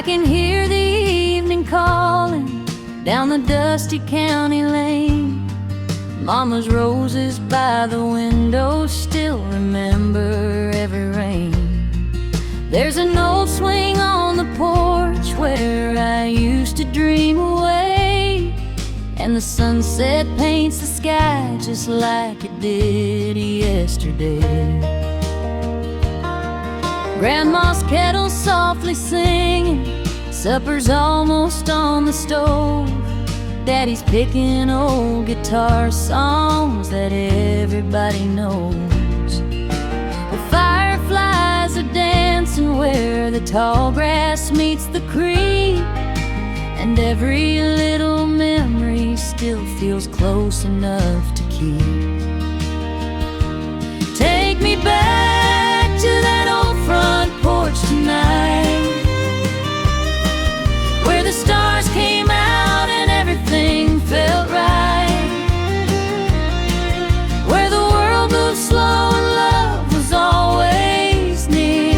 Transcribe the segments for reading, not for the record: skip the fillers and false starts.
I can hear the evening calling down the dusty county lane. Mama's roses by the window still remember every rain. There's an old swing on the porch where I used to dream away, and the sunset paints the sky just like it did yesterday. Grandma's kettle softly singing, supper's almost on the stove. Daddy's picking old guitar songs that everybody knows. Well, fireflies are dancing where the tall grass meets the creek, and every little memory still feels close enough to keep. Take me back to that old front porch tonight, where the stars came out and everything felt right, where the world moved slow and love was always near.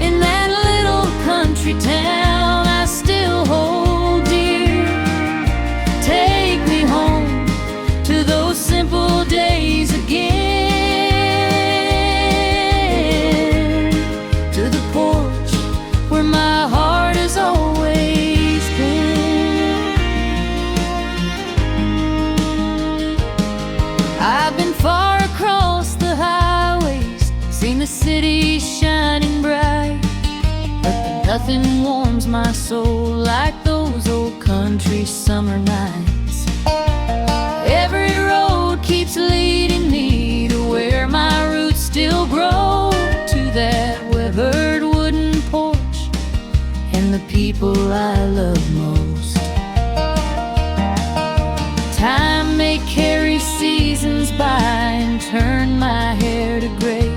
In that little country town I still hold dear. Take me home to those simple days again, to the porch where my heart has always been. I've been far across the highways, seen the city shining bright, but nothing warms my soul like those old country summer nights. Every road keeps leading me to where my roots still grow, to that weathered wooden porch and the people I love most. Time may carry seasons by and turn my hair to gray,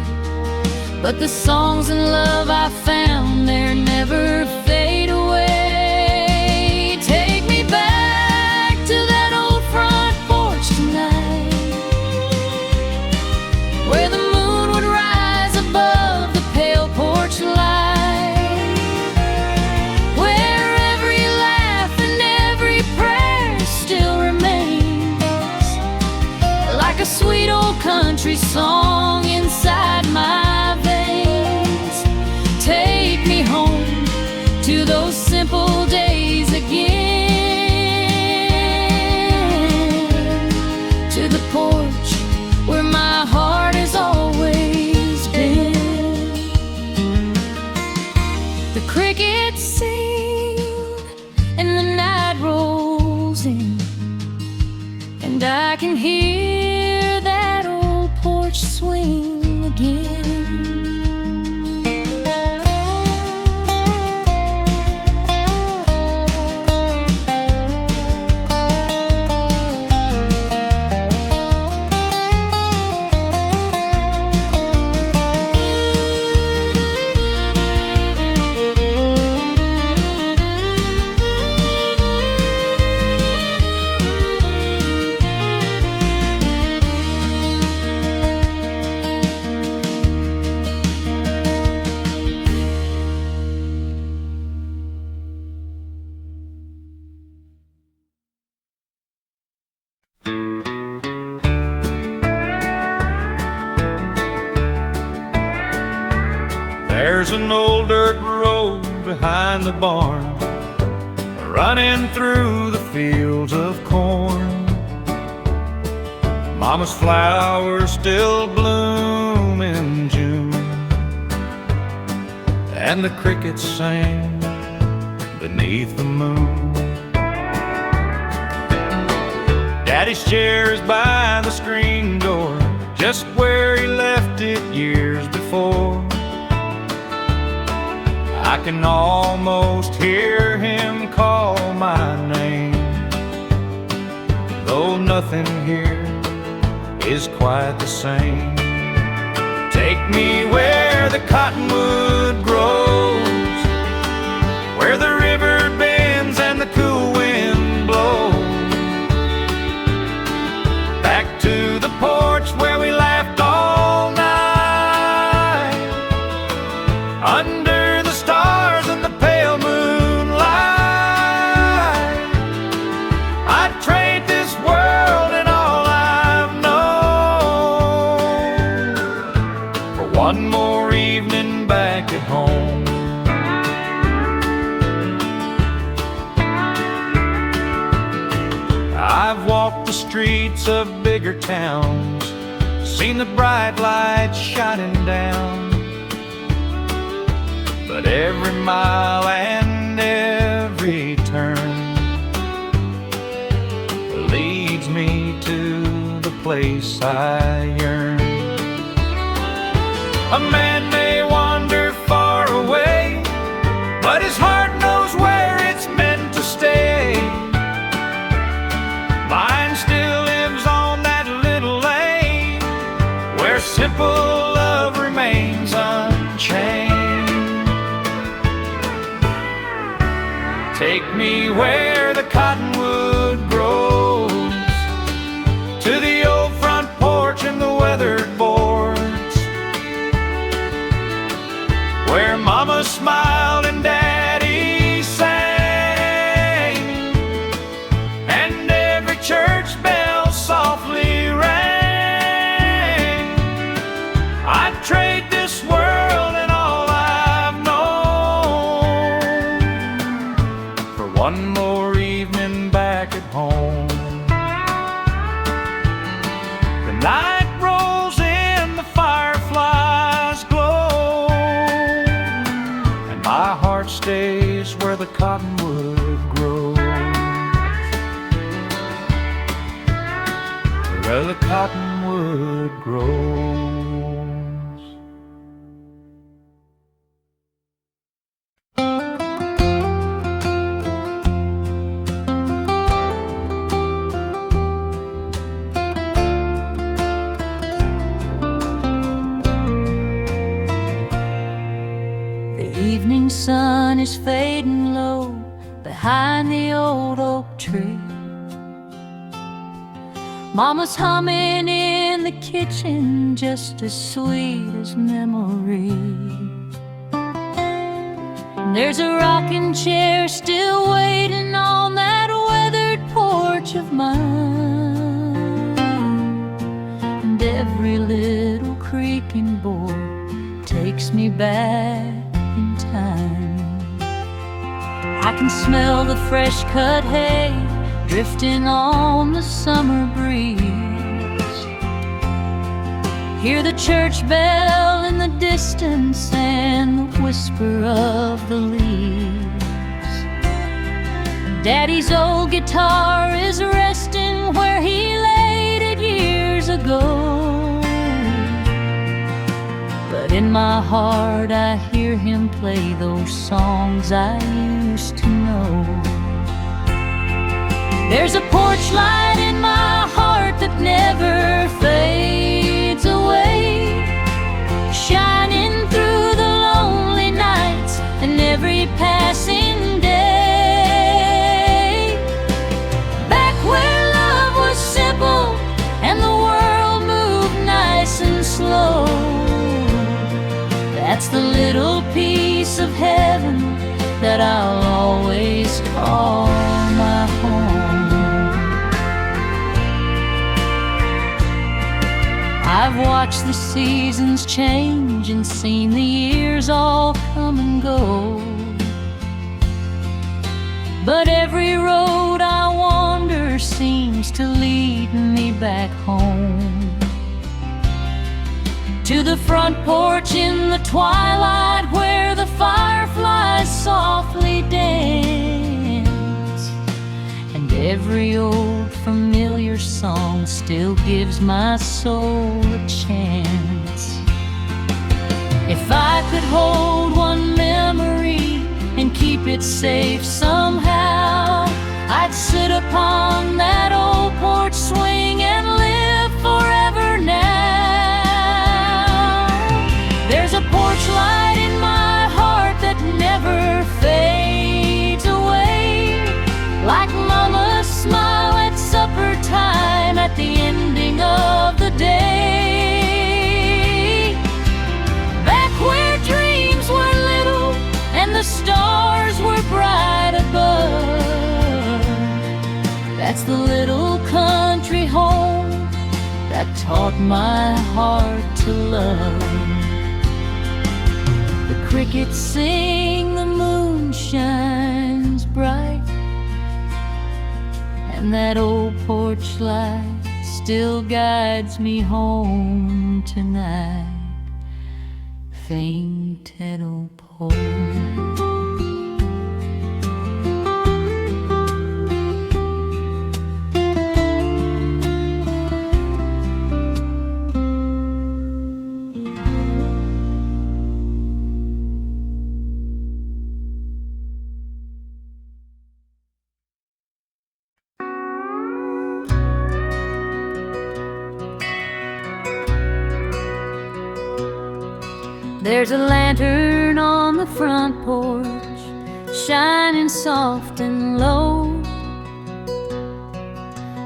but the songs and love I found there never fade away. Take me back to that old front porch tonight, where the moon would rise above the pale porch light, where every laugh and every prayer still remains like a sweet old country song inside my veins. Take me home to those simple days again, to the porch where my heart has always been. The crickets sing and the night rolls in, and I can hear that old porch swing again. There's an old dirt road behind the barn, running through the fields of corn. Mama's flowers still bloom in June, and the crickets sing beneath the moon. Daddy's chair is by the screen door, just where he left it years before. I can almost hear him call my name, though nothing here is quite the same. Take me where the cottonwood grows, where the river bends and the cool wind blows. Back to the porch where we laughed all night, under the stars and the I've walked the streets of bigger towns, seen the bright lights shining down, but every mile and every turn leads me to the place I yearn. A man may wander far away, but his heart knows where it's meant to stay. Mine still lives on that little lane where simple love remains unchained. Take me where the cottonwood grows, to the old front porch and the weathered boards, where Mama smiled and Daddy sang, and every church bell softly rang. I'd trade this world and all I've known for one more evening back at home. The night rolls in, the fireflies glow, and my heart stays where the cottonwood grows, where the cottonwood grows. The evening sun is fading low behind the old oak tree. Mama's humming in the kitchen, just as sweet as memory. And there's a rocking chair still waiting on that weathered porch of mine, and every little creaking board takes me back in time. I can smell the fresh cut hay drifting on the summer breeze, hear the church bell in the distance and the whisper of the leaves. Daddy's old guitar is resting where he laid it years ago, but in my heart I hear him play those songs I used to know. There's a porch light in my heart that never fades away, shining through the lonely nights and every passing day. Back where love was simple and the world moved nice and slow, that's the little piece of heaven that I'll always call my home. I've watched the seasons change and seen the years all come and go, but every road I wander seems to lead me back home, to the front porch in the twilight where the fireflies softly dance, and every old familiar song still gives my soul a chance. If I could hold one memory and keep it safe somehow, I'd sit upon that old porch swing and live forever now. There's a porch light in my heart that never fades away, like Mama's smile at supper time at the ending of the day. Back where dreams were little and the stars were bright above, that's the little country home that taught my heart to love. The crickets sing, the moon shines bright, and that old porch light still guides me home tonight. Fainted old porch. There's a lantern on the front porch, shining soft and low,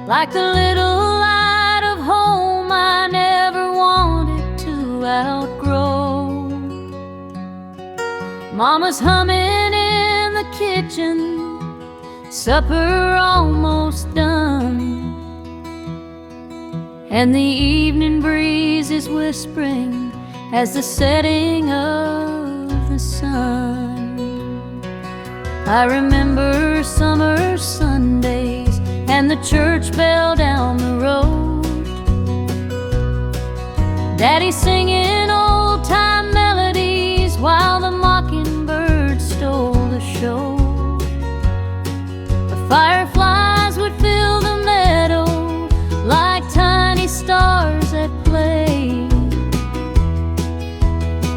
like the little light of home I never wanted to outgrow. Mama's humming in the kitchen, supper almost done, and the evening breeze is whispering as the setting of the sun. I remember summer Sundays and the church bell down the road, Daddy singing old-time melodies while the mockingbird stole the show. The fireflies would fill the meadow like tiny stars at play,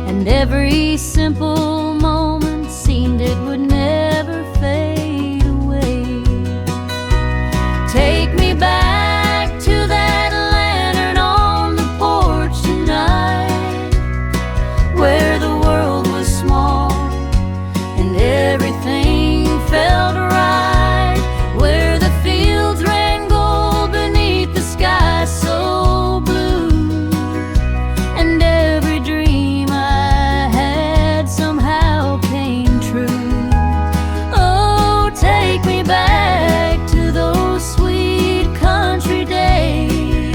and every simple moment seemed it would never fade away. Take me back to that lantern on the porch tonight, where the world was small and everything felt right, where the fields ran gold beneath the sky so blue, and every dream I had somehow came true. Oh, take me back to those sweet country days,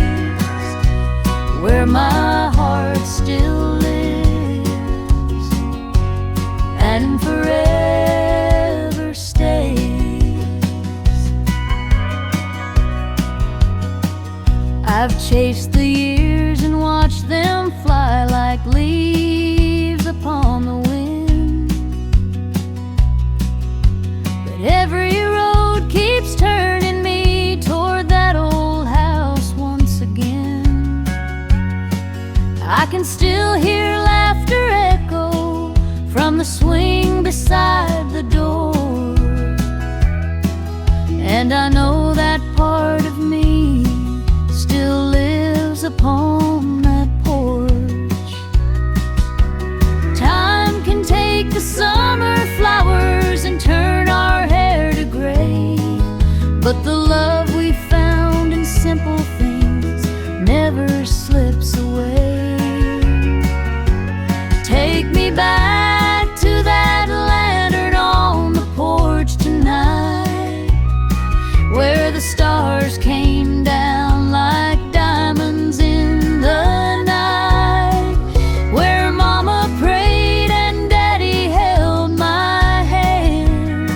where my heart still lives and forever stays. I've chased the years and watched them fly like leaves upon the wind, but every road keeps turning me toward that old house once again. I can still hear laughter echo from the swing beside the door, and I know that part of me still lives upon that porch. Time can take the summer flowers and turn our hair to gray, but the love we found in simple things never slips away. Take me back to that lantern on the porch tonight, where the stars came down like diamonds in the night, where Mama prayed and Daddy held my hand,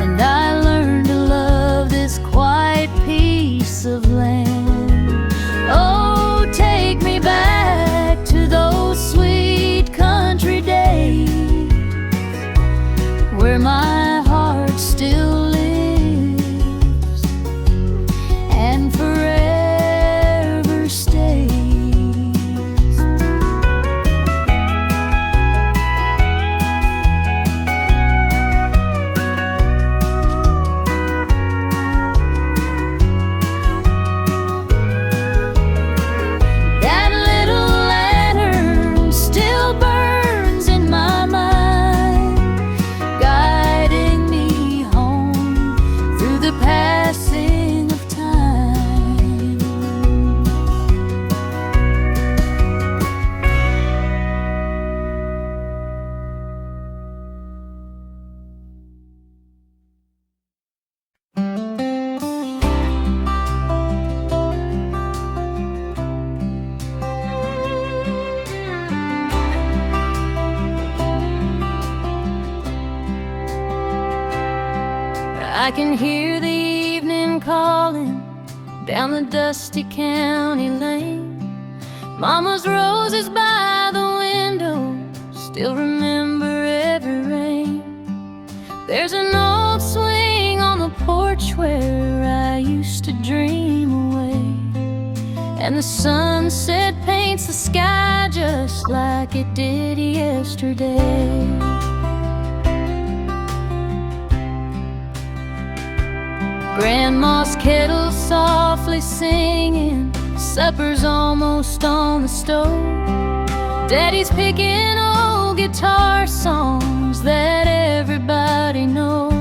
and I learned to love this quiet piece of land. Oh, take me back to those sweet country days, where my heart still lives and forever stays. That little lantern still burns in my mind, guiding me home through the passing of time. I can hear the calling down the dusty county lane. Mama's roses by the window still remember every rain. There's an old swing on the porch where I used to dream away, and the sunset paints the sky just like it did yesterday. Grandma's kettle softly singing, supper's almost on the stove. Daddy's picking old guitar songs that everybody knows.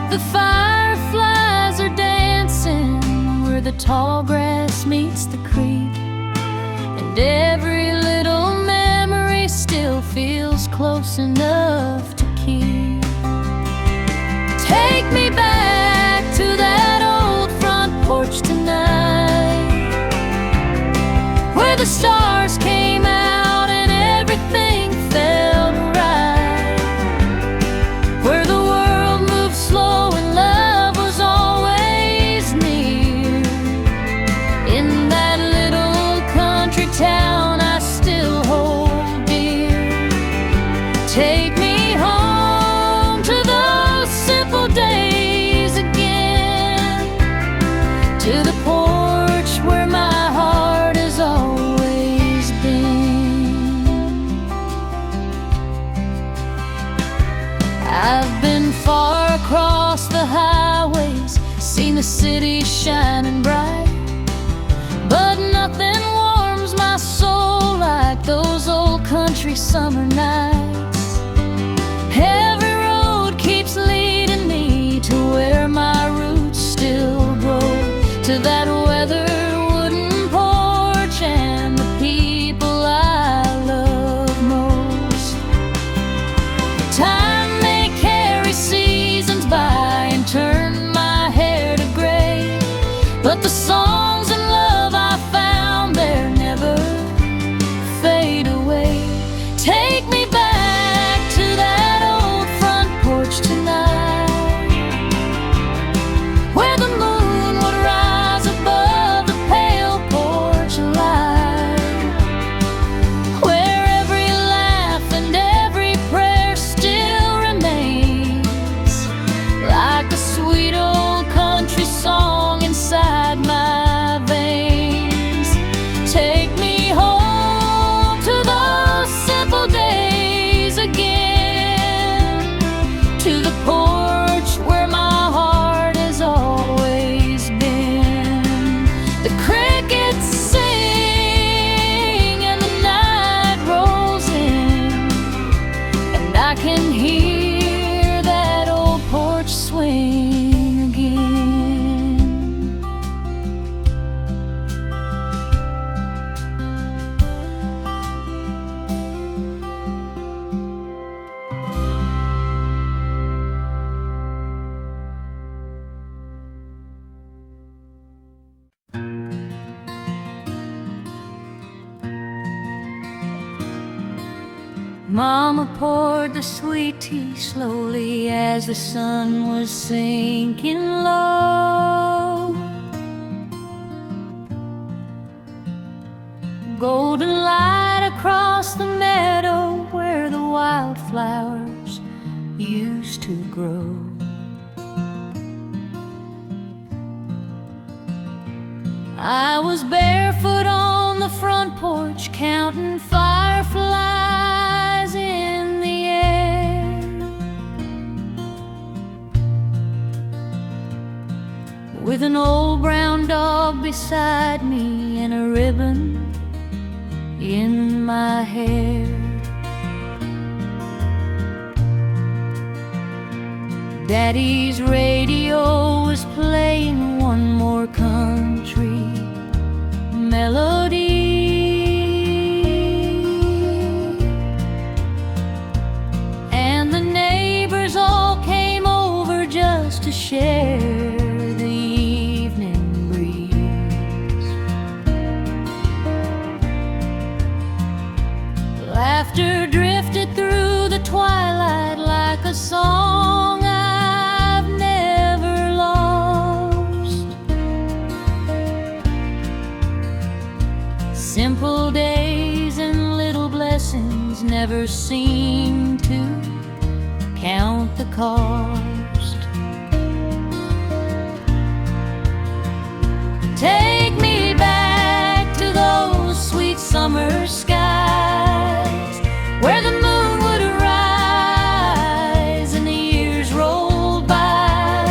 The fireflies are dancing where the tall grass meets the creek, and every little memory still feels close enough to keep. Take me back to that old front porch tonight, where the stars came out and everything felt right, where the world moved slow and love was always near. In that little country town I still hold dear. Take me home to those simple days again, to the porch where my heart has always been. I've been far across the highways, seen the city shining bright, but nothing warms my soul like those old country summer nights. Every road keeps leading me to where my roots still grow, to that weathered wooden porch and the people I love most. Time may carry seasons by and turn my hair to gray, but the songs and love I found there never fade away. Take me back to that old front porch tonight, where the moon would rise above the pale porch light, where every laugh and every prayer still remains like a sweet old country song inside my veins. Take me home to those simple days again, to the porch where my heart has always been. The crickets sing and the night rolls in, and I can hear that old porch swing again. Mama poured the sweet tea slowly as the sun was sinking low. Golden light across the meadow where the wildflowers used to grow. I was barefoot on the front porch counting fireflies in the air, with an old brown dog beside me and a ribbon in my hair. Daddy's radio was playing one more country melody, and the neighbors all came over just to share the evening breeze. Laughter drifted through the twilight like a song I've never lost. never seem to count the cost. Take me back to those sweet summer skies where the moon would rise and the years rolled by,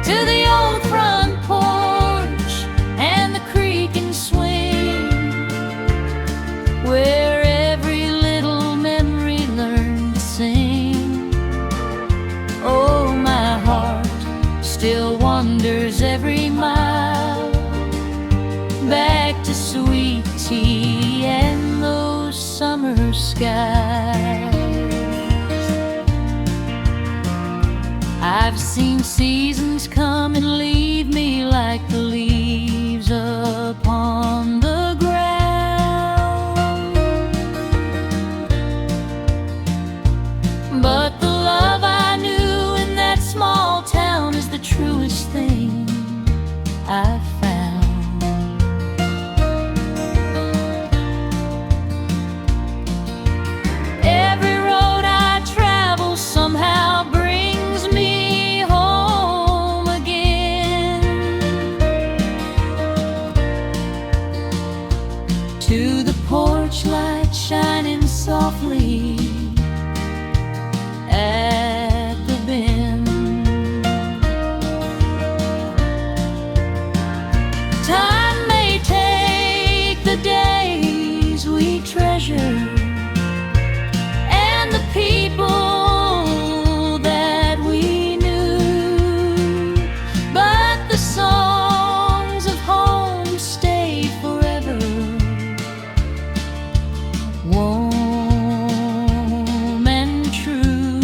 to the old front porch and the creek and swing, where every little memory learned to sing. Oh, my heart still wanders every mile back to sweet tea and those summer skies. I've seen seasons come and leave me like the leaves upon the ground, but the love I knew in that small town is the truest thing I've found. Every road I travel somehow brings me home again, to the porch light shining softly at the bend. Time may take the days we treasure and the people that we knew, but the songs of home stay forever, warm and true.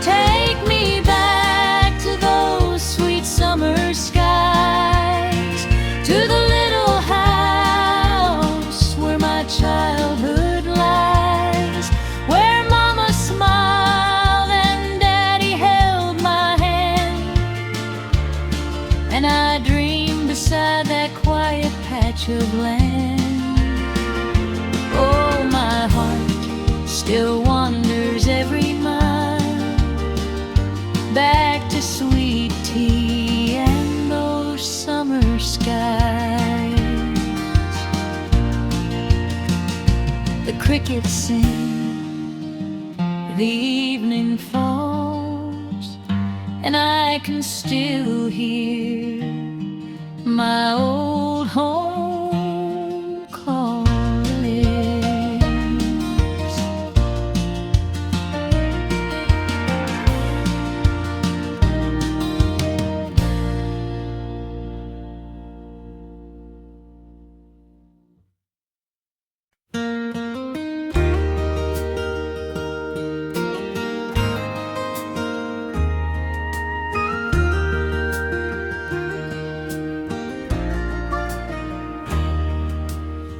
Take me back to those sweet summer skies, to the little house where my childhood lies, where Mama smiled and Daddy held my hand, and I dreamed beside that quiet patch of land. Oh, my heart still wanders every mile back to sweet tea and those summer skies. The crickets sing, the evening falls, and I can still hear my old home calling.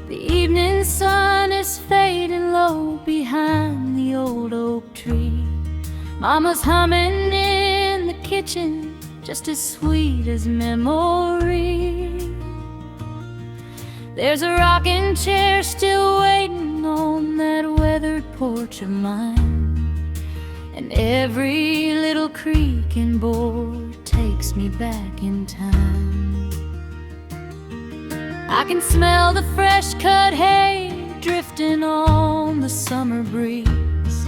The evening sun is fading low behind the old oak tree. Mama's humming in the kitchen, just as sweet as memory. There's a rocking chair still waiting on that weathered porch of mine, and every little creak and board takes me back in time. I can smell the fresh cut hay drifting on the summer breeze,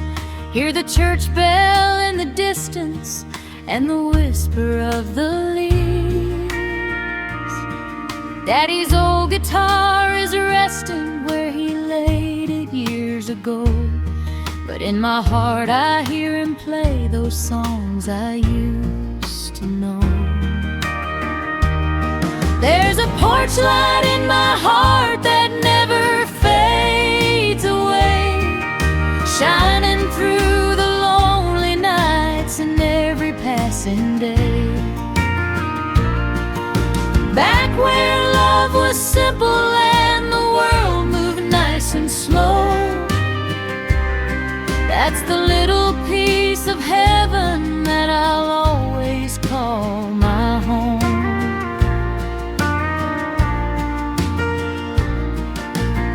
hear the church bell in the distance and the whisper of the leaves. Daddy's old guitar is resting where he laid it years ago, but in my heart I hear him play those songs I used to know. There's a porch light in my heart that never fades away, shining through the lonely nights and every passing day. Back where love was simple and the world moved nice and slow, that's the little piece of heaven that I'll always call my home.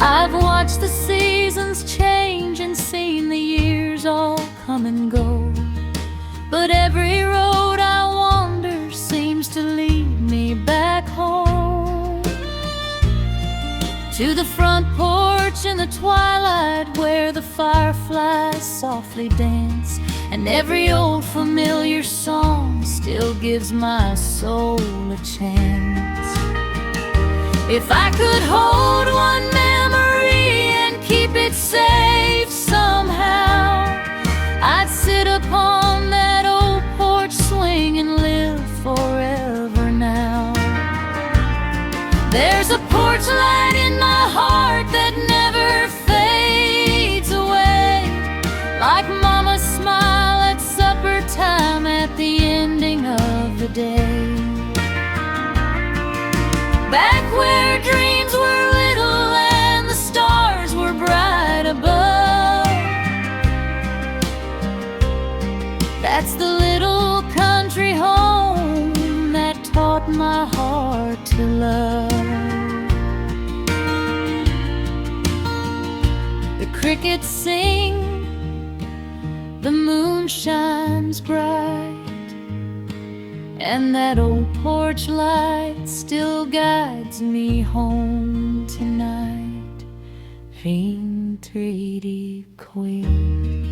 I've watched the seasons change But every road I wander seems to lead me back home, to the front porch in the twilight where the fireflies softly dance, and every old familiar song still gives my soul a chance. If I could hold one memory and keep it safe somehow, I'd sit upon that old porch swing and live forever now. There's a porch light in my heart that never fades away, like Mama's smile at supper time at the ending of the day. Back where dreams were little and the stars were bright above, that's the little country home that taught my heart to love. The crickets sing, the moon shines bright, and that old porch light still guides me home tonight. Fin treaty queen.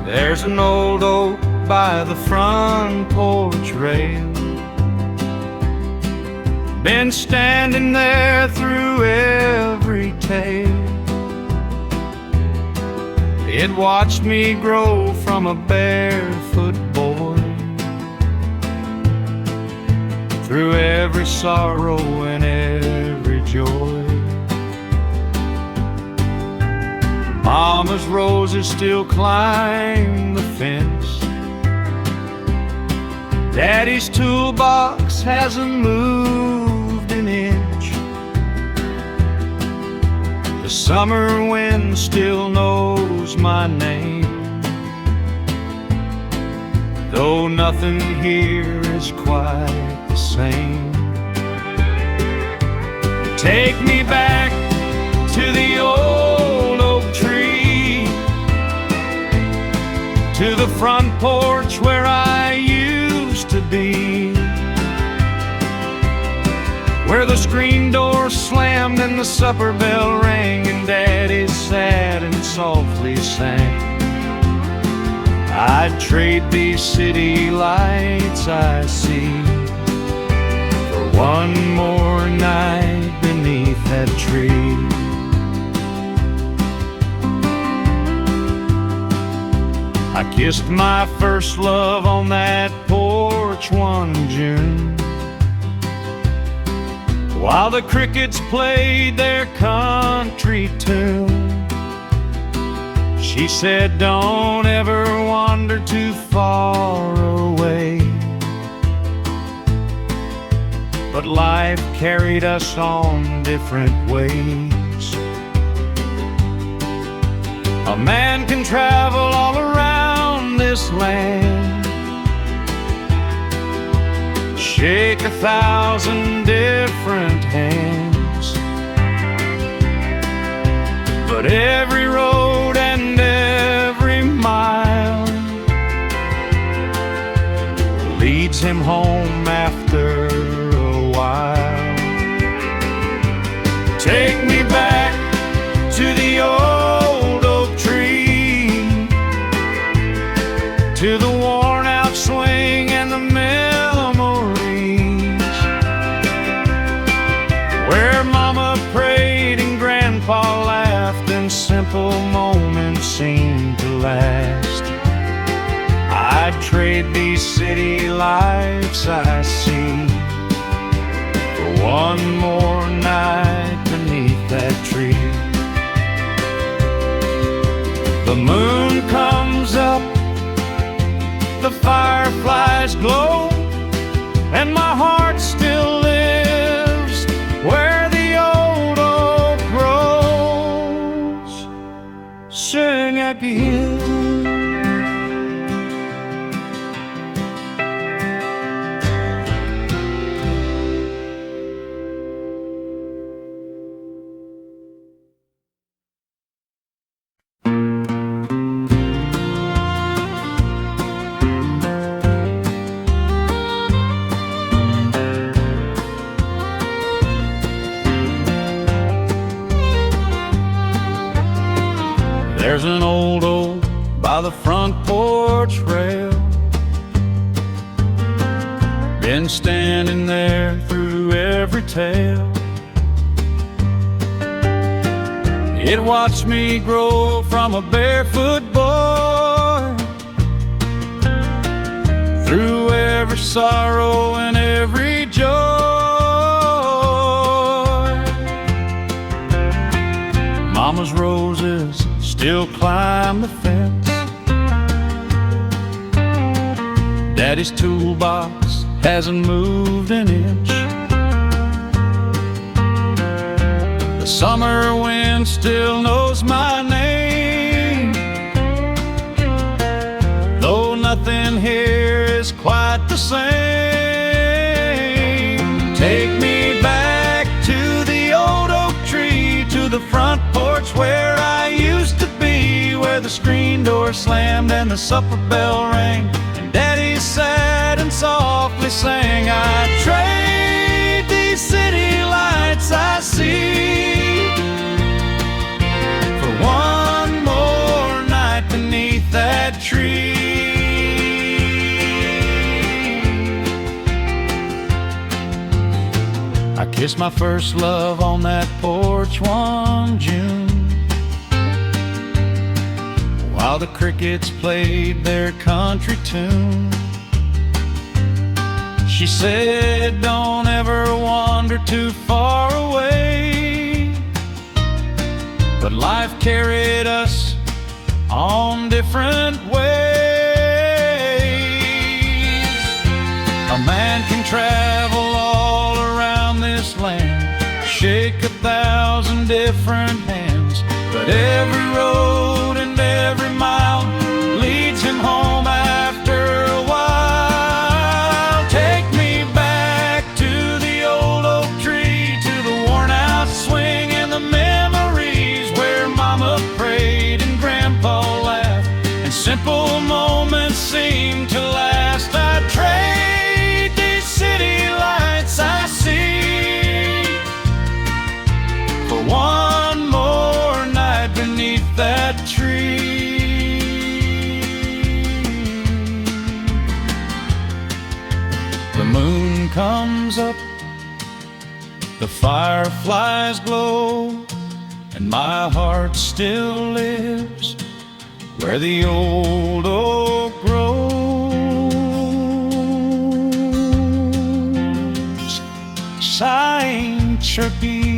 There's an old oak by the front porch rail, been standing there through every tale. It watched me grow from a barefoot boy, through every sorrow and every joy. Mama's roses still climb the fence, Daddy's toolbox hasn't moved an inch. The summer wind still knows my name, though nothing here is quite the same. Take me back to the old oak tree, to the front porch where I used to be, where the screen door slammed and the supper bell rang and Daddy sat and softly sang. I'd trade these city lights I see for one more night beneath that tree. I kissed my first love on that porch one June, while the crickets played their country tune. She said, don't ever wander too far away, but life carried us on different ways. A man can travel all around this land, shake 1,000 different hands, but every road and every mile leads him home after a while. Take me back to the old oak tree, to the worn out swing and the memories, where Mama prayed and Grandpa laughed and simple moments seemed city lights I see for one more night beneath that tree. The moon comes up, the fireflies glow, and my heart still lives where the old oak grows. Sing again. There's an old oak by the front porch rail, been standing there through every tale. It watched me grow from a barefoot boy, through every sorrow and every joy. Mama's roses still climb the fence, Daddy's toolbox hasn't moved an inch. The summer wind still knows my name, though nothing here is quite the same. Take me back to the old oak tree, to the front porch where I used to be, where the screen door slammed and the supper bell rang, and Daddy sat and softly sang. I'd trade these city lights I see for one more night beneath that tree. I kissed my first love on that porch one June, while the crickets played their country tune. She said, don't ever wander too far away, but life carried us on different ways. A man can travel all around this land, shake 1,000 different hands, but every road and every mile leads him home after a while. Take me back to the old oak tree, to the worn out swing and the memories where Mama prayed and Grandpa laughed and simple moments seem to last. I'd trade these city lights I see for one more night beneath that tree. The moon comes up, the fireflies glow, and my heart still lives where the old oak grows. Saint Chirpy.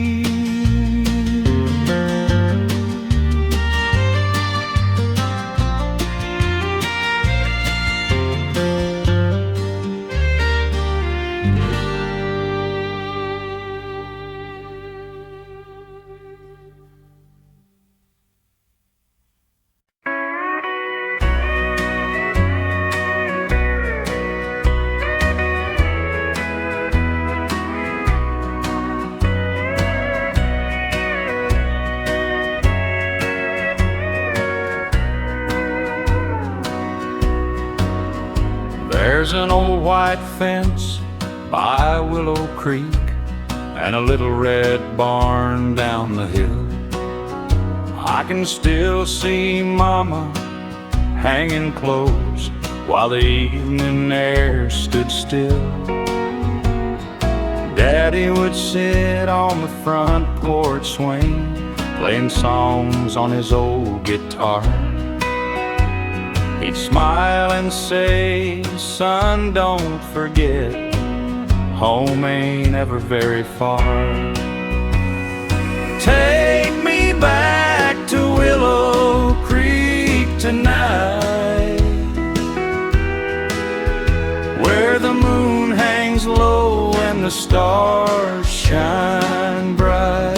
There's an old white fence by Willow Creek and a little red barn down the hill. I can still see Mama hanging clothes while the evening air stood still. Daddy would sit on the front porch swing, playing songs on his old guitar. He'd smile and say, "Son, don't forget, home ain't ever very far. Take me back to Willow Creek tonight, where the moon hangs low and the stars shine bright,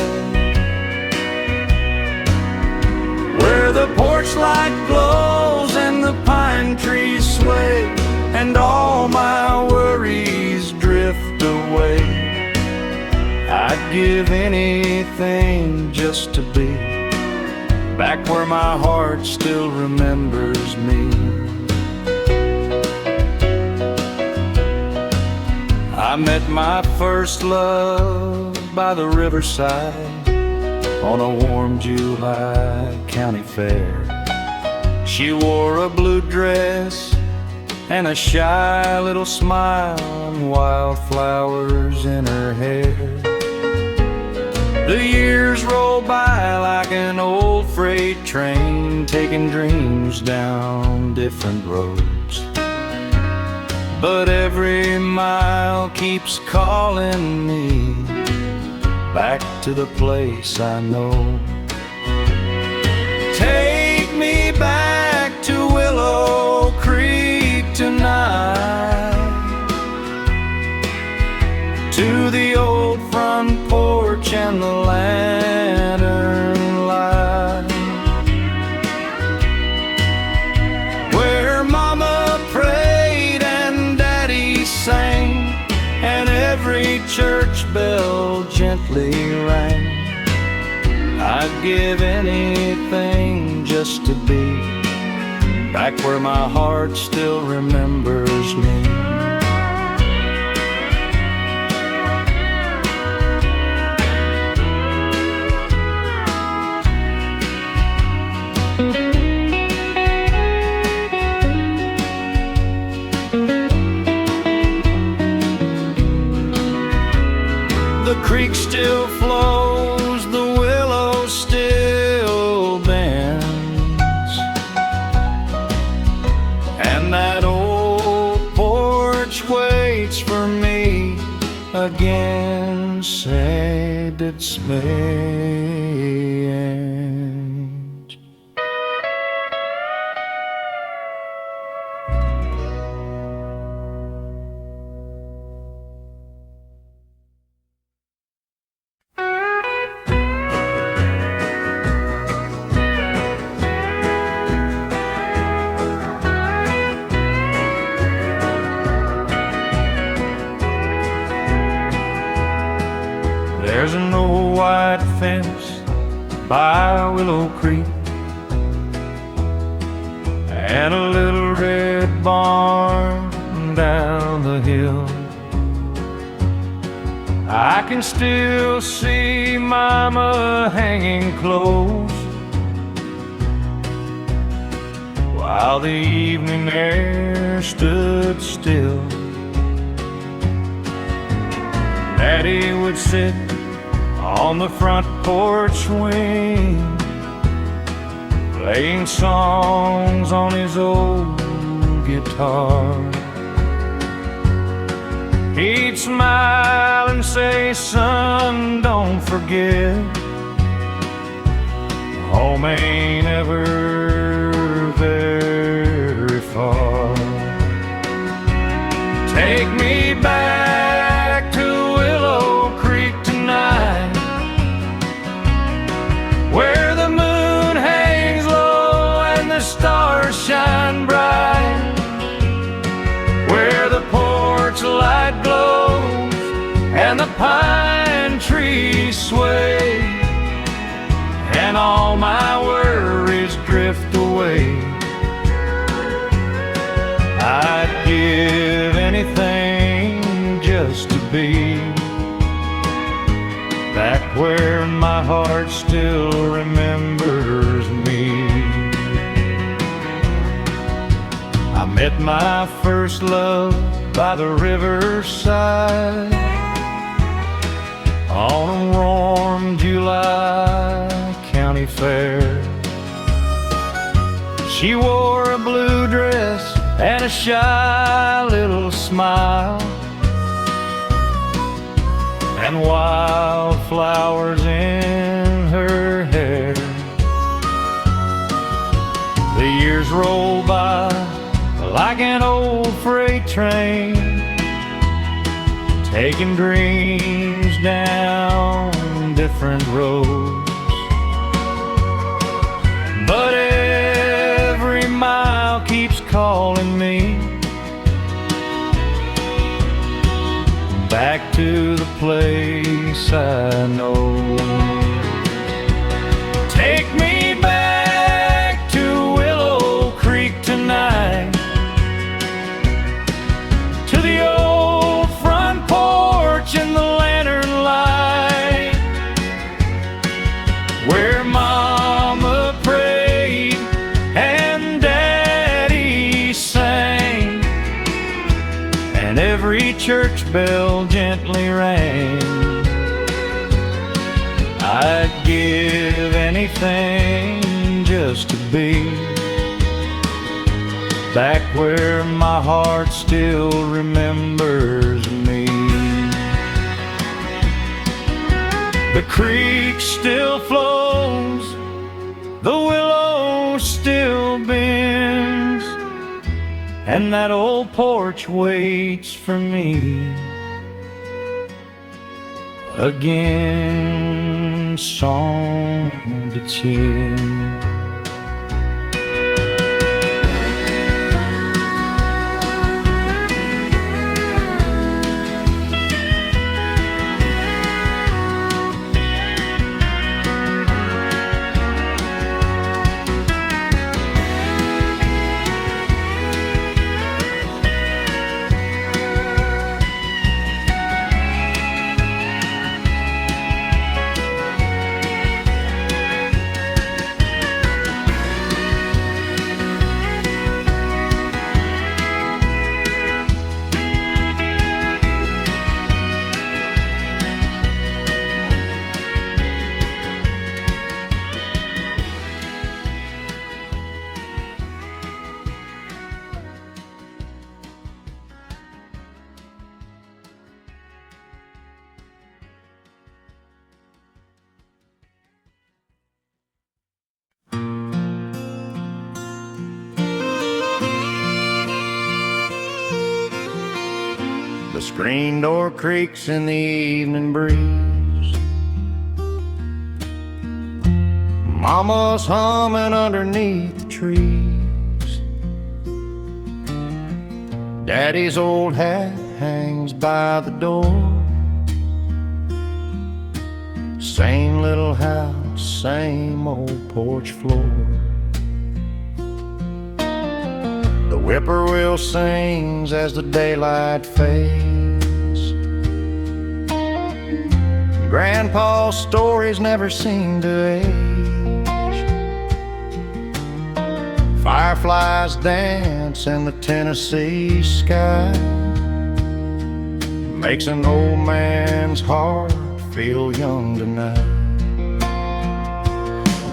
where the porch light glows and the pine trees sway, and all my worries drift away. I'd give anything just to be back where my heart still remembers me. I met my first love by the riverside on a warm July county fair. She wore a blue dress and a shy little smile and wildflowers in her hair. The years roll by like an old freight train, taking dreams down different roads. But every mile keeps calling me back to the place I know. Take me back to Willow Creek tonight, to the old front porch and the lantern light, where Mama prayed and Daddy sang, and every church bell gently rang. I'd give anything just to be back where my heart still remembers me. The creek still flows, the willow still bends, and that old porch waits for me again, said its mate. There's an old white fence by Willow Creek, and a little red barn down the hill. I can still see Mama hanging clothes while the evening air stood still. Daddy would sit on the front porch swing, playing songs on his old guitar. He'd smile and say, "Son, don't forget, home ain't ever very far. Take me back to Willow Creek tonight, where the moon hangs low and the stars shine bright, where the porch light glows and the pine trees sway, and all my worries drift away. I'd give anything just to be back where my heart still remembers me." I met my first love by the riverside on a warm July county fair. She wore a blue dress and a shy little smile, and wildflowers in her hair. The years roll by like an old freight train, taking dreams down different roads. But every mile keeps calling me back to the place I know. Take me back to Willow Creek tonight, to the old front porch and the lantern light, where Mama prayed and Daddy sang, and every church bell gently rang. I'd give anything just to be back where my heart still remembers me. The creek still flows, the willow still bends, and that old porch waits for me again, song de tienne. The screen door creaks in the evening breeze. Mama's humming underneath the trees. Daddy's old hat hangs by the door. Same little house, same old porch floor. The whippoorwill sings as the daylight fades. Grandpa's stories never seem to age. Fireflies dance in the Tennessee sky. Makes an old man's heart feel young tonight.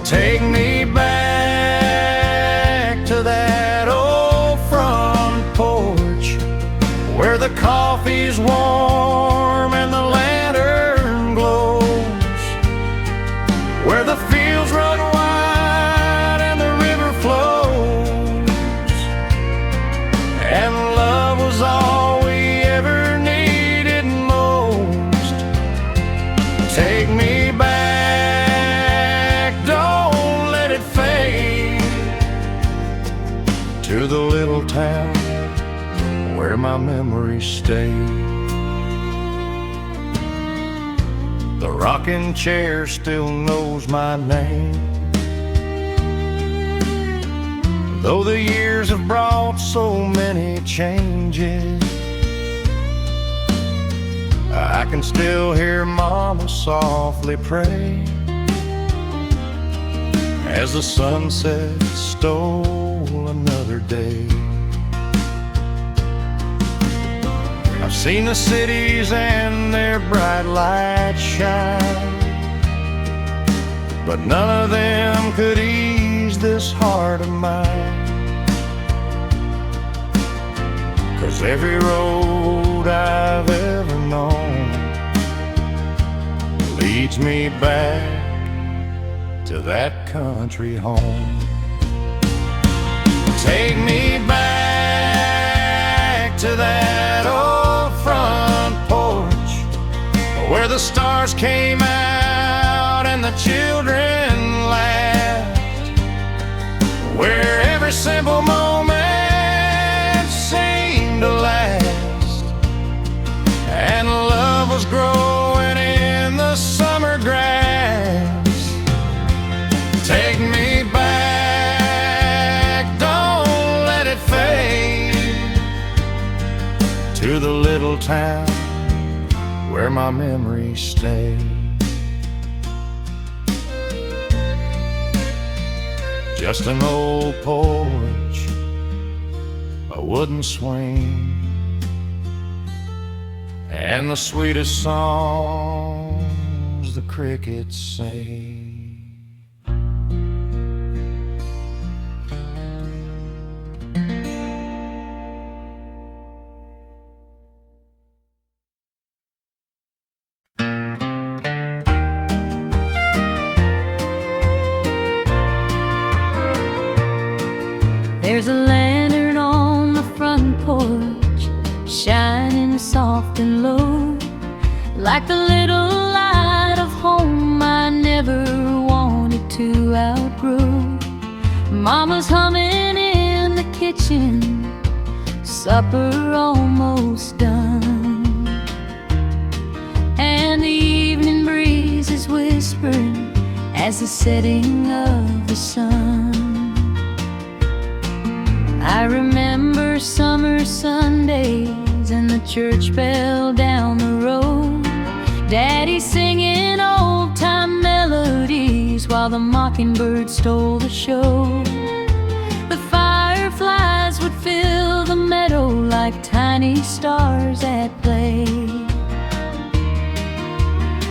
Take me back to that old front porch, where the coffee's warm and the lantern glows, where the fields run wide and the river flows, and love was all we ever needed most. Take me back, don't let it fade, to the little town where my memories stay. The rocking chair still knows my name, though the years have brought so many changes. I can still hear Mama softly pray as the sunset stole another day. I've seen the cities and their bright lights shine, but none of them could ease this heart of mine. 'cause every road I've ever known leads me back to that country home. Take me back to that old front porch where the stars came out and the children laughed, where every simple moment seemed to last, and love was growing in the summer grass. Take me back, don't let it fade, to the little town where my memories stay. Just an old porch, a wooden swing, and the sweetest songs the crickets sing. There's a lantern on the front porch, shining soft and low, like the little light of home I never wanted to outgrow. Mama's humming in the kitchen, supper almost done, and the evening breeze is whispering as the setting of the sun. I remember summer Sundays and the church bell down the road, Daddy singing old-time melodies while the mockingbird stole the show. The fireflies would fill the meadow like tiny stars at play,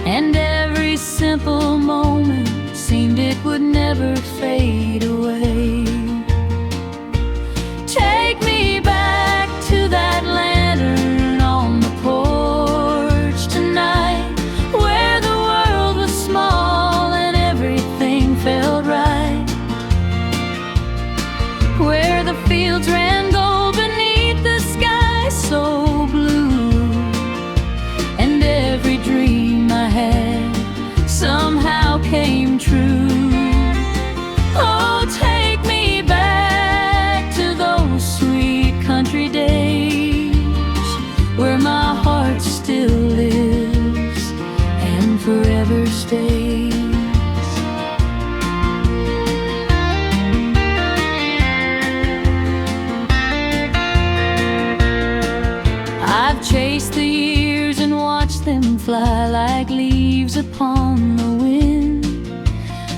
and every simple moment seemed it would never fade away. Take me back to that lantern on the porch tonight, where the world was small and everything felt right, where the fields ran gold beneath the sky so blue, and every dream I had somehow came true. Oh, take me back to those sweet country days, where my heart still lives and forever stays. I've chased the years and watched them fly like leaves upon the wind,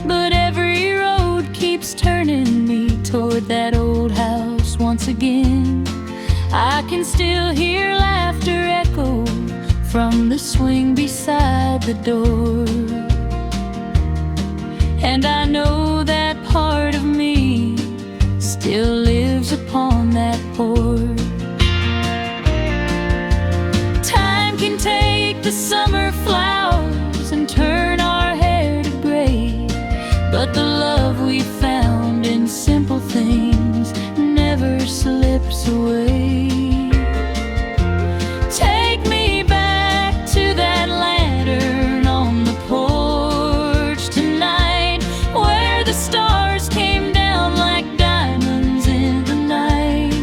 but every road keeps turning me toward that old house once again. I can still hear laughter echo from the swing beside the door, and I know that part of me still lives upon that porch. Time can take the summer flowers and turn our hair to gray, but the love we found in simple things never slips away. Take me back to that lantern on the porch tonight, where the stars came down like diamonds in the night,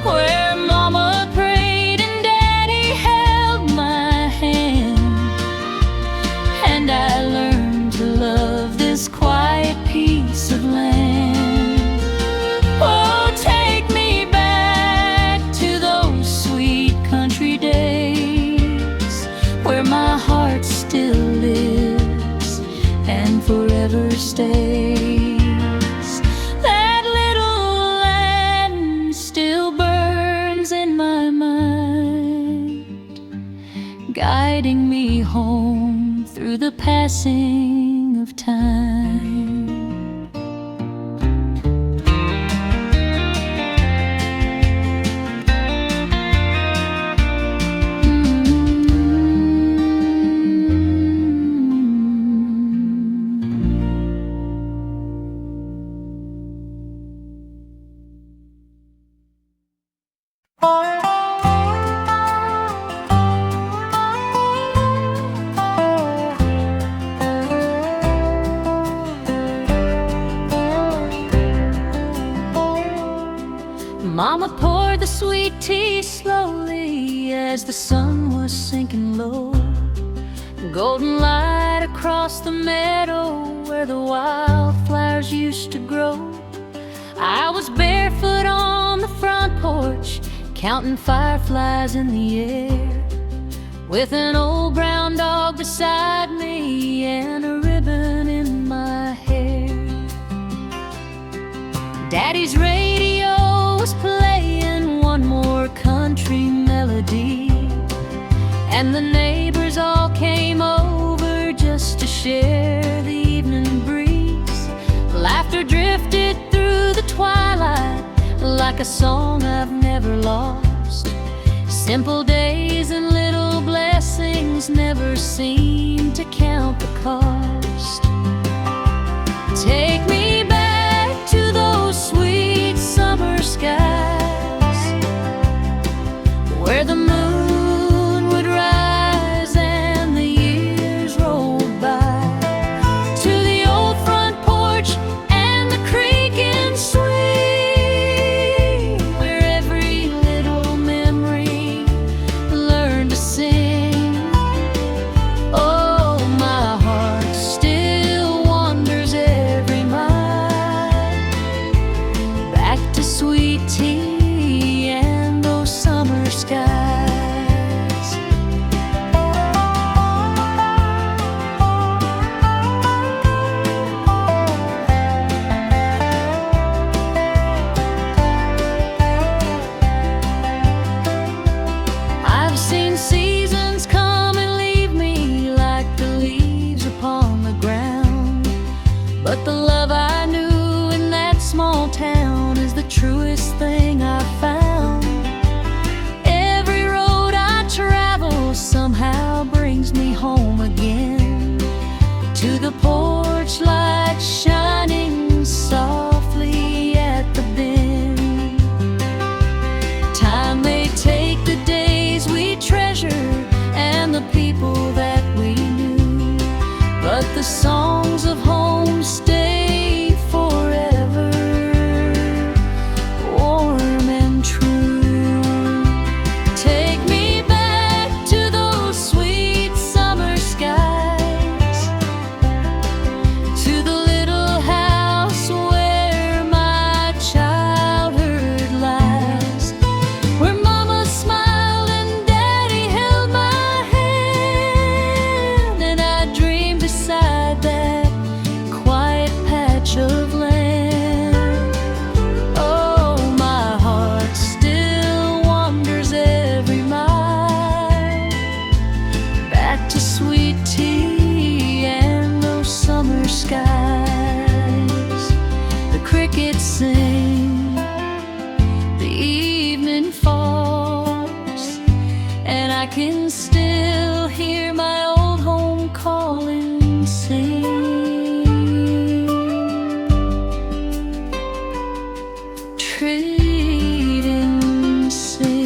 where Mama prayed and Daddy held my hand, and I learned to love this quiet piece of land. Oh, tea slowly as the sun was sinking low. Golden light across the meadow where the wildflowers used to grow. I was barefoot on the front porch, counting fireflies in the air, with an old brown dog beside me and a ribbon in my hair. Daddy's radio was playing one more country melody, and the neighbors all came over just to share the evening breeze. Laughter drifted through the twilight like a song I've never lost. Simple days and little blessings never seem to count the cost. Take me back to those sweet summer skies where the moon would rise and the years rolled by, to the old front porch and the creaking swing, where every little memory learned to sing. Oh, my heart still wanders every mile back to sweet tea and those summer skies. I've seen seasons come and leave me like the leaves upon the ground, but the love I knew in that small town is the truest thing I've found. Every road I travel somehow brings me home again, to the porch light shining softly at the bend. Time may take the days we treasure and the people that we knew, but the songs of home stay forever, warm and true. Take me back to those sweet summer skies, to the little house where my childhood lies, where Mama smiled and Daddy held my hand, and I dreamed beside that quiet patch of land. Oh, my heart still wanders every mile back to sweet tea and those summer skies. The crickets sing, the evening falls, and I can still hear my old home calling, sing, treat and sing.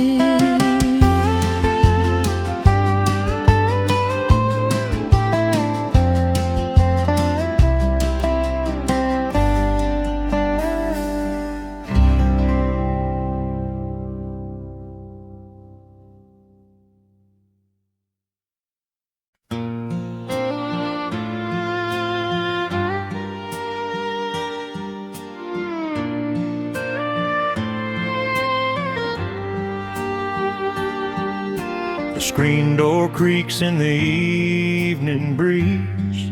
The screen door creaks in the evening breeze.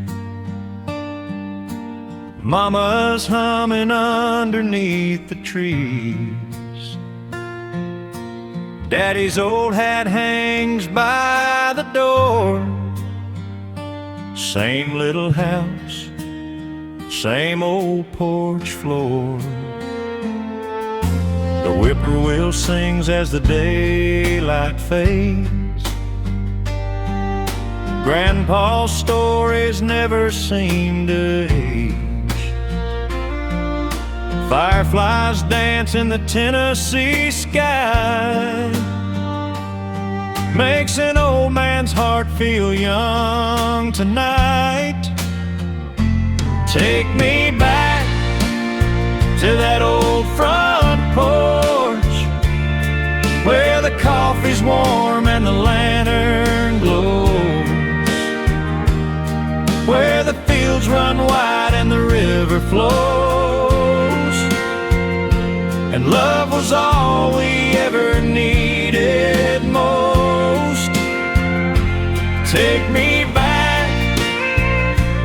Mama's humming underneath the trees. Daddy's old hat hangs by the door. Same little house, same old porch floor. The whippoorwill sings as the daylight fades. Grandpa's stories never seem to age. Fireflies dance in the Tennessee sky. Makes an old man's heart feel young tonight. Take me back to that old front porch where warm and the lantern glows, where the fields run wide and the river flows, and love was all we ever needed most. Take me back,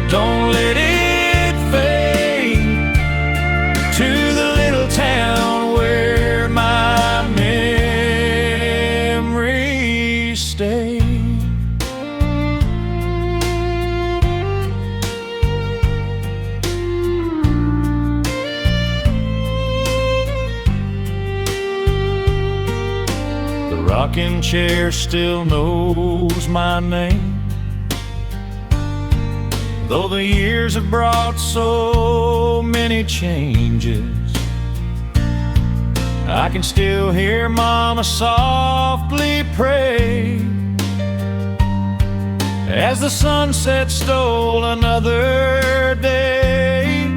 don't let it fade, to the little town where my memories stay. The rocking chair still knows my name, though the years have brought so many changes. I can still hear Mama softly pray as the sunset stole another day.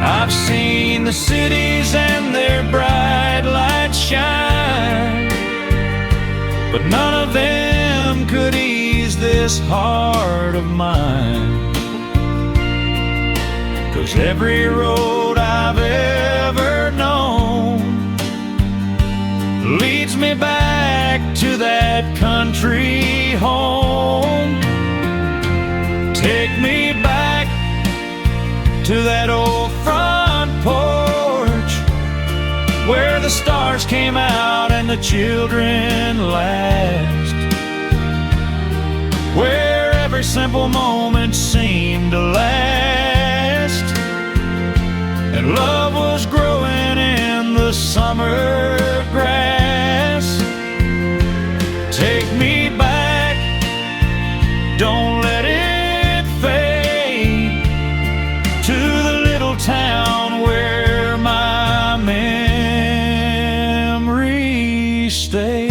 I've seen the cities and their bright lights shine, but none of them could ease this heart of mine. 'Cause every road I've ever known leads me back to that country home. Take me back to that old front porch, where the stars came out and the children laughed, where every simple moment seemed to last, and love was growing in the summer grass. Take me back, don't let it fade, to the little town where my memories stay.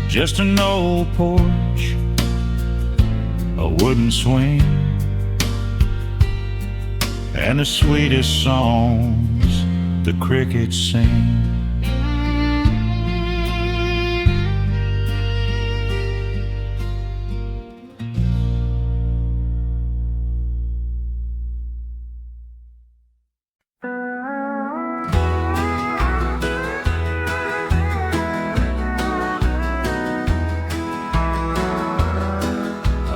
Just an old porch, a wooden swing, and the sweetest songs the crickets sing.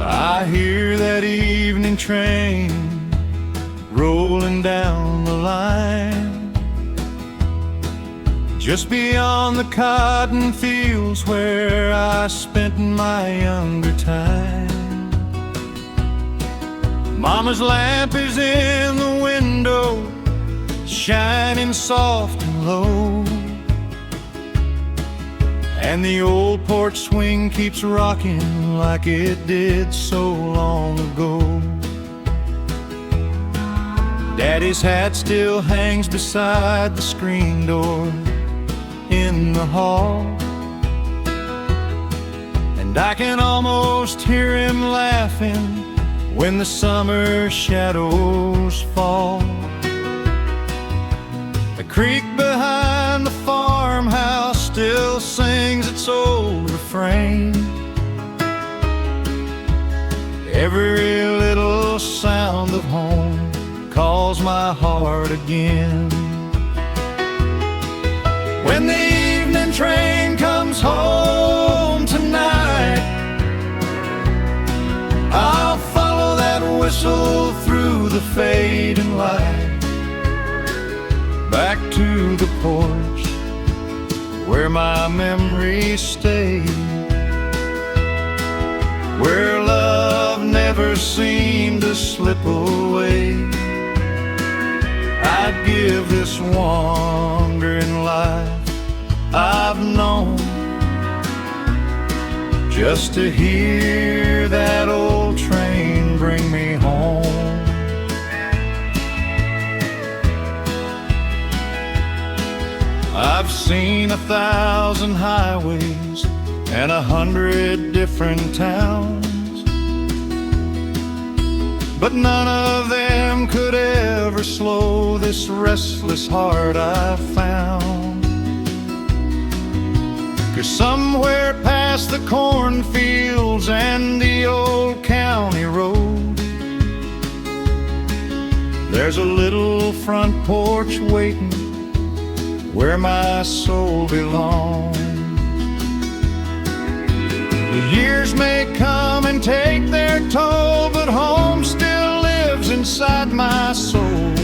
I hear that evening train rolling down the line, just beyond the cotton fields where I spent my younger time. Mama's lamp is in the window, shining soft and low, and the old porch swing keeps rocking like it did so long ago. Daddy's hat still hangs beside the screen door in the hall, and I can almost hear him laughing when the summer shadows fall. The creek behind the farmhouse still sings its old refrain. Every little sound of home calls my heart again. When the evening train comes home tonight, I'll follow that whistle through the fading light, back to the porch where my memories stay, where love never seemed to slip away. I'd give this wandering life I've known just to hear that old train bring me home. I've seen 1,000 highways and 100 different towns, but none of them could ever never slow this restless heart I've found. 'Cause somewhere past the cornfields and the old county road, there's a little front porch waiting where my soul belongs. The years may come and take their toll, but home still lives inside my soul,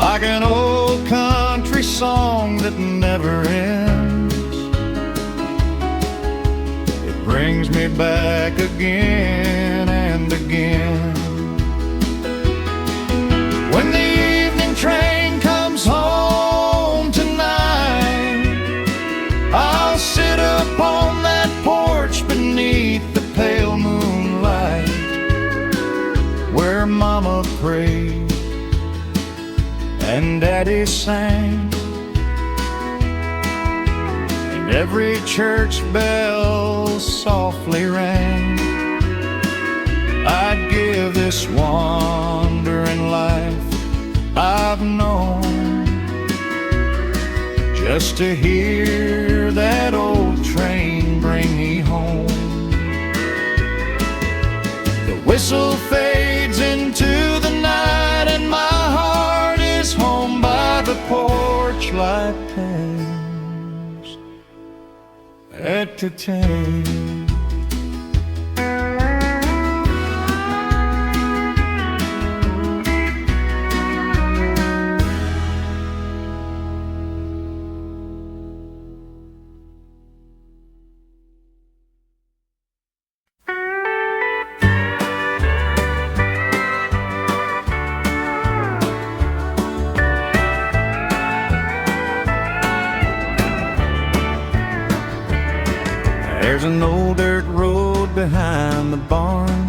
like an old country song that never ends. It brings me back again and again. When the evening train comes home tonight, I'll sit upon that porch beneath the pale moonlight, where Mama prayed and Daddy sang, and every church bell softly rang. I'd give this wandering life I've known just to hear that old train bring me home. The whistle fades into the night and my heart is home by the porch like tales entertain. There's an old dirt road behind the barn,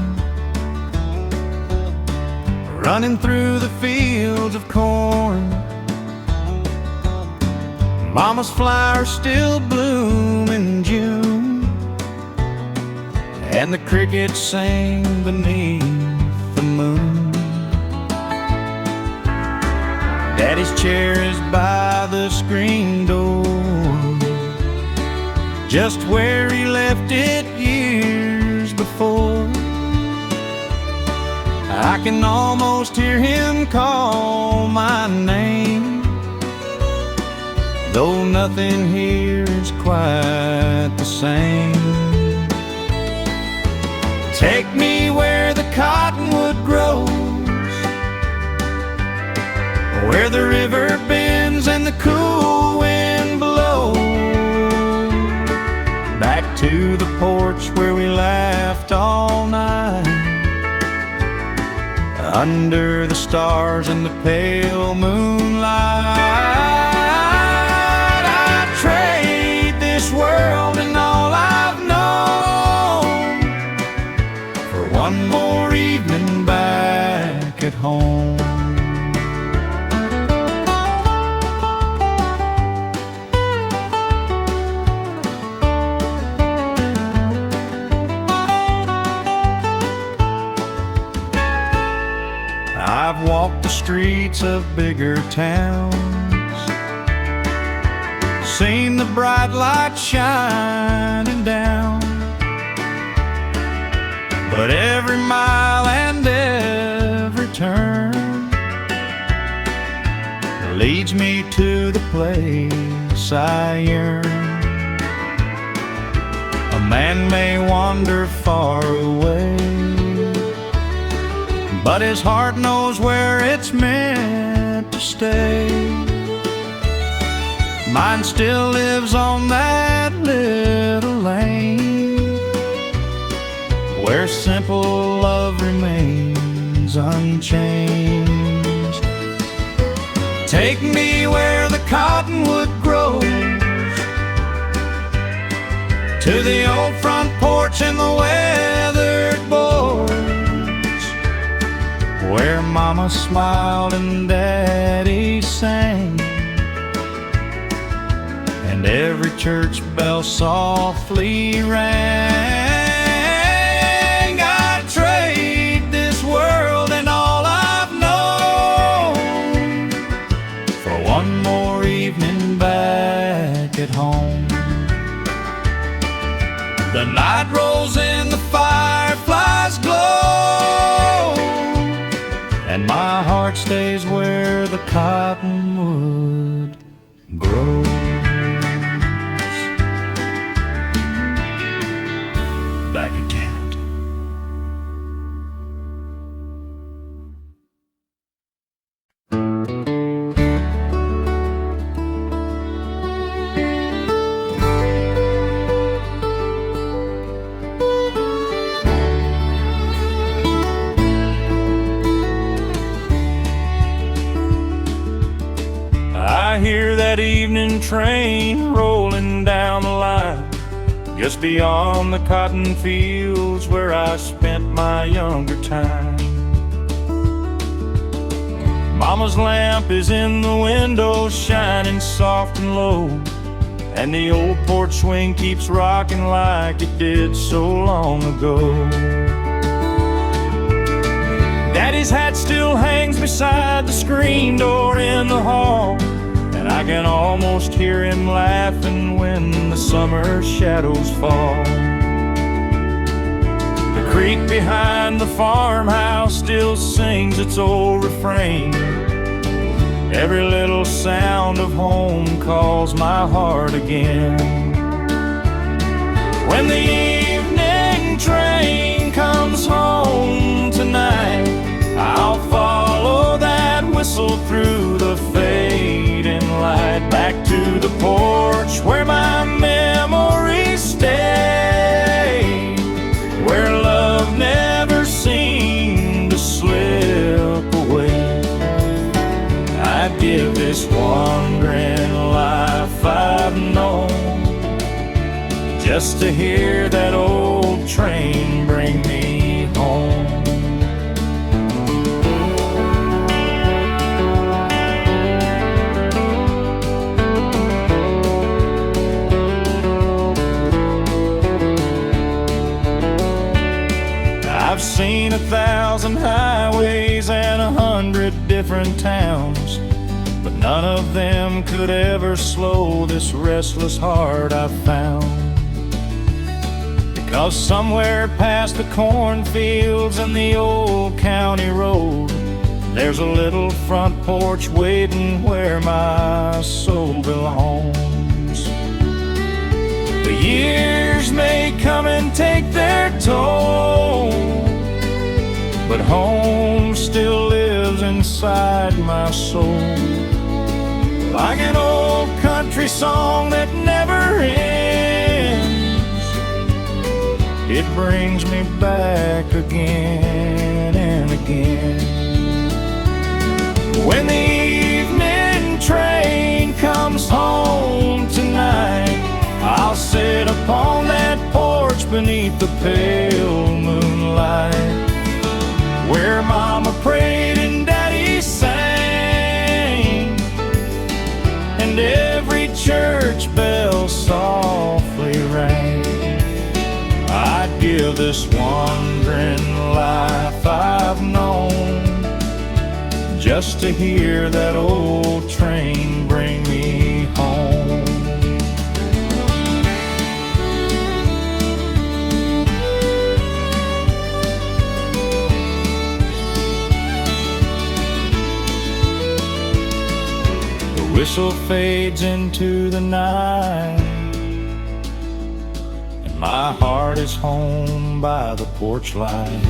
running through the fields of corn. Mama's flowers still bloom in June, and the crickets sing beneath the moon. Daddy's chair is by the screen door, just where he left it years before. I can almost hear him call my name, though nothing here is quite the same. Take me where the cottonwood grows, where the river bends and the cool wind blows, back to the porch where we laughed all night, under the stars and the pale moonlight. I'd trade this world and all I've known for one more evening back at home. I've walked the streets of bigger towns, seen the bright lights shining down, but every mile and every turn leads me to the place I yearn. A man may wander far away, but his heart knows where it's meant to stay. Mine still lives on that little lane, where simple love remains unchanged. Take me where the cottonwood grows, to the old front porch and the weathered boards, where Mama smiled and Daddy sang, and every church bell softly rang. I'd trade this world and all I heart stays where the cottonwood grows. Back again. I hear that evening train rolling down the line, just beyond the cotton fields where I spent my younger time. Mama's lamp is in the window, shining soft and low, and the old porch swing keeps rocking like it did so long ago. Daddy's hat still hangs beside the screen door in the hall, and I can almost hear him laughing when the summer shadows fall. The creek behind the farmhouse still sings its old refrain. Every little sound of home calls my heart again. When the evening train comes home tonight, I'll follow that whistle through the fading light, back to the porch where my memories stay, where love never seemed to slip away. I'd give this wandering life I've known just to hear that old train bring me home. I've seen 1,000 highways and 100 different towns, but none of them could ever slow this restless heart I've found. Because somewhere past the cornfields and the old county road, there's a little front porch waiting where my soul belongs. The years may come and take their toll, but home still lives inside my soul, like an old country song that never ends. It brings me back again and again. When the evening train comes home tonight, I'll sit upon that porch beneath the pale moonlight, where Mama prayed and Daddy sang, and every church bell softly rang. I'd give this wandering life I've known just to hear that old train bring me home. The whistle fades into the night, and my heart is home by the porch light.